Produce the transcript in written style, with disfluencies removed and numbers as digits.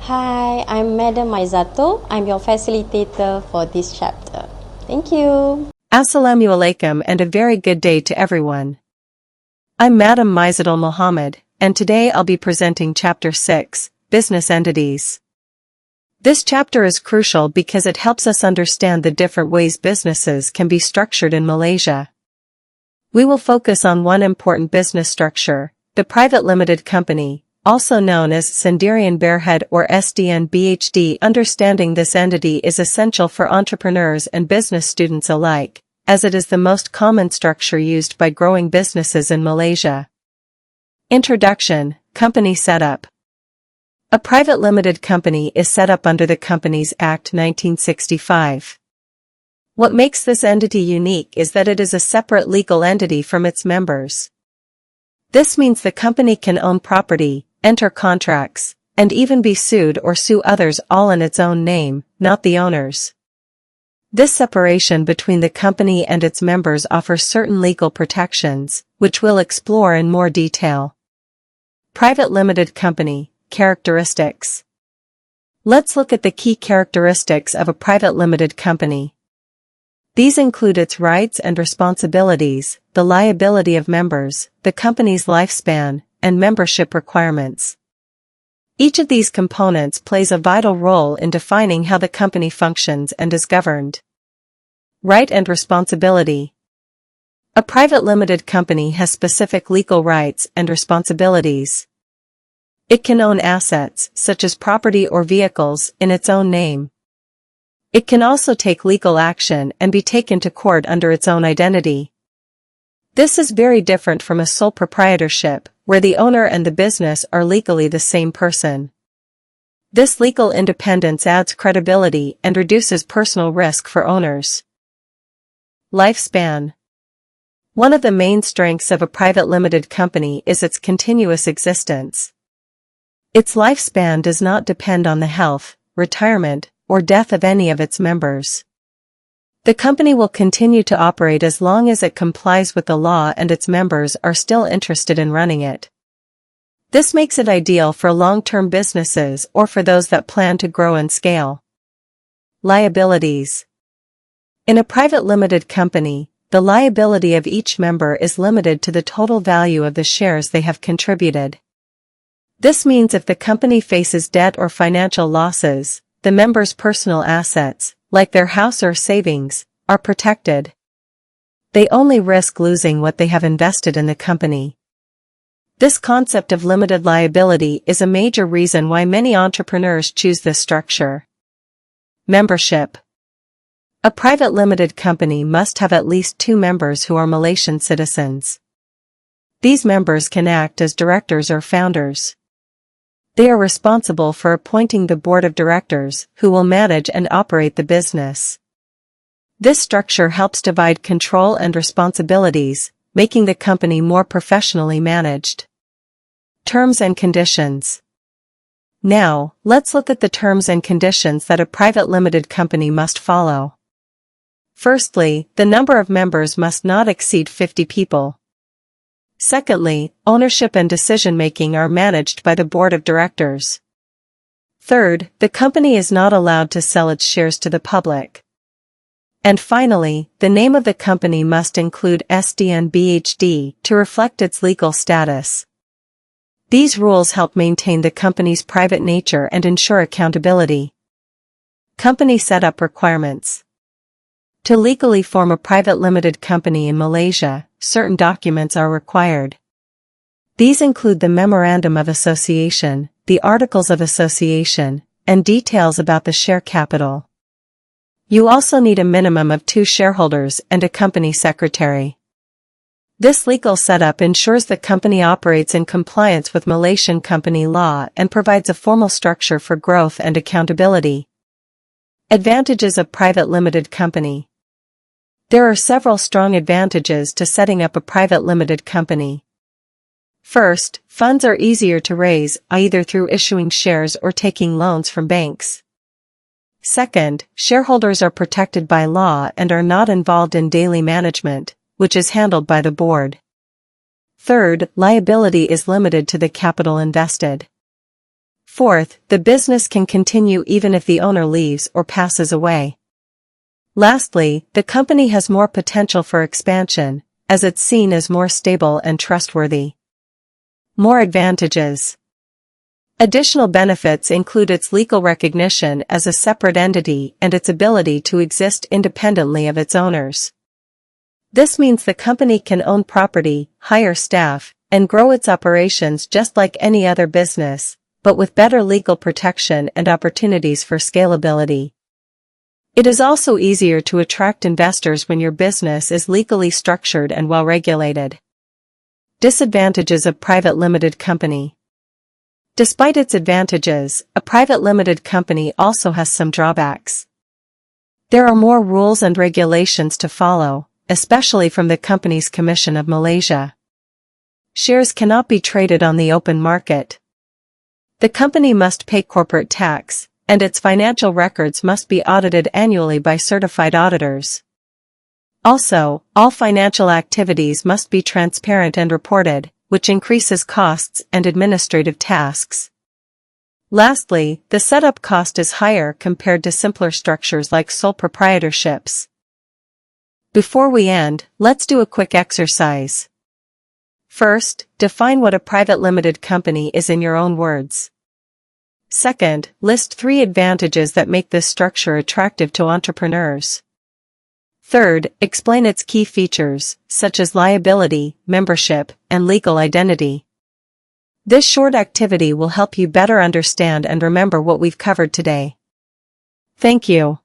Hi, I'm Madam Maizato. I'm your facilitator for this chapter. Thank you. Assalamu alaikum and a very good day to everyone. I'm Madam Maizatul Muhammad, and today I'll be presenting Chapter 6, Business Entities. This chapter is crucial because it helps us understand the different ways businesses can be structured in Malaysia. We will focus on one important business structure, the Private Limited Company, also known as Sendirian Berhad or SDN BHD. Understanding this entity is essential for entrepreneurs and business students alike, as it is the most common structure used by growing businesses in Malaysia. Introduction, Company Setup. A private limited company is set up under the Companies Act 1965. What makes this entity unique is that it is a separate legal entity from its members. This means the company can own property, enter contracts, and even be sued or sue others all in its own name, not the owners. This separation between the company and its members offers certain legal protections, which we'll explore in more detail. Private Limited Company, Characteristics. Let's look at the key characteristics of a private limited company. These include its rights and responsibilities, the liability of members, the company's lifespan, and membership requirements. Each of these components plays a vital role in defining how the company functions and is governed. Right and responsibility. A private limited company has specific legal rights and responsibilities. It can own assets, such as property or vehicles, in its own name. It can also take legal action and be taken to court under its own identity. This is very different from a sole proprietorship, where the owner and the business are legally the same person. This legal independence adds credibility and reduces personal risk for owners. Lifespan. One of the main strengths of a private limited company is its continuous existence. Its lifespan does not depend on the health, retirement, or death of any of its members. The company will continue to operate as long as it complies with the law and its members are still interested in running it. This makes it ideal for long-term businesses or for those that plan to grow and scale. Liabilities. In a private limited company, the liability of each member is limited to the total value of the shares they have contributed. This means if the company faces debt or financial losses, the members' personal assets, like their house or savings, are protected. They only risk losing what they have invested in the company. This concept of limited liability is a major reason why many entrepreneurs choose this structure. Membership. A private limited company must have at least 2 members who are Malaysian citizens. These members can act as directors or founders. They are responsible for appointing the board of directors, who will manage and operate the business. This structure helps divide control and responsibilities, making the company more professionally managed. Terms and conditions. Now, let's look at the terms and conditions that a private limited company must follow. Firstly, the number of members must not exceed 50 people. Secondly, ownership and decision-making are managed by the board of directors. Third, the company is not allowed to sell its shares to the public. And finally, the name of the company must include SDN BHD to reflect its legal status. These rules help maintain the company's private nature and ensure accountability. Company setup requirements. To legally form a private limited company in Malaysia, certain documents are required. These include the Memorandum of Association, the Articles of Association, and details about the share capital. You also need a minimum of 2 shareholders and a company secretary. This legal setup ensures the company operates in compliance with Malaysian company law and provides a formal structure for growth and accountability. Advantages of private limited company. There are several strong advantages to setting up a private limited company. First, funds are easier to raise, either through issuing shares or taking loans from banks. Second, shareholders are protected by law and are not involved in daily management, which is handled by the board. Third, liability is limited to the capital invested. Fourth, the business can continue even if the owner leaves or passes away. Lastly, the company has more potential for expansion, as it's seen as more stable and trustworthy. More advantages. Additional benefits include its legal recognition as a separate entity and its ability to exist independently of its owners. This means the company can own property, hire staff, and grow its operations just like any other business, but with better legal protection and opportunities for scalability. It is also easier to attract investors when your business is legally structured and well-regulated. Disadvantages of private limited company. Despite its advantages, a private limited company also has some drawbacks. There are more rules and regulations to follow, especially from the Companies Commission of Malaysia. Shares cannot be traded on the open market. The company must pay corporate tax, and its financial records must be audited annually by certified auditors. Also, all financial activities must be transparent and reported, which increases costs and administrative tasks. Lastly, the setup cost is higher compared to simpler structures like sole proprietorships. Before we end, let's do a quick exercise. First, define what a private limited company is in your own words. Second, list 3 advantages that make this structure attractive to entrepreneurs. Third, explain its key features, such as liability, membership, and legal identity. This short activity will help you better understand and remember what we've covered today. Thank you.